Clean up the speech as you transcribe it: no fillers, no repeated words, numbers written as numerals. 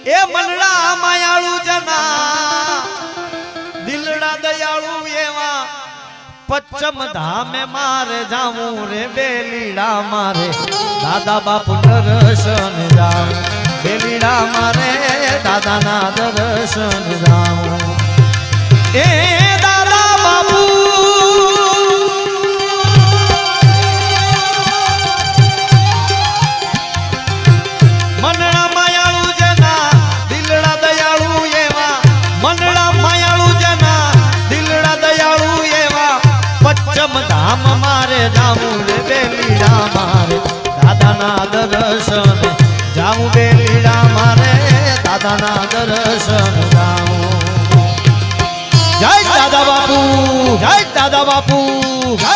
એ મનડા માયાળુ જના દિલડા દયાળુ એવા પચ્ચમ ધામે મારે જાવું રે બેલીડા મારે દાદા બાપુ દર્શન જાઉં બેલીડા મારે દાદા ના દર્શન જાઉં એ દાદા બાપુ મનડા માયાળુ જના દિલડા દયાળુ એવા મનડા માયાળુ જના દિલડા દયાળુ એવા પચ્ચમ ધામ મારે જાવું રે બેલીડા મારે દાદા ના દર્શન જાવું બેલીડા મારે દાદા ના દર્શન જાવું જય દાદા બાપુ જય દાદા બાપુ જય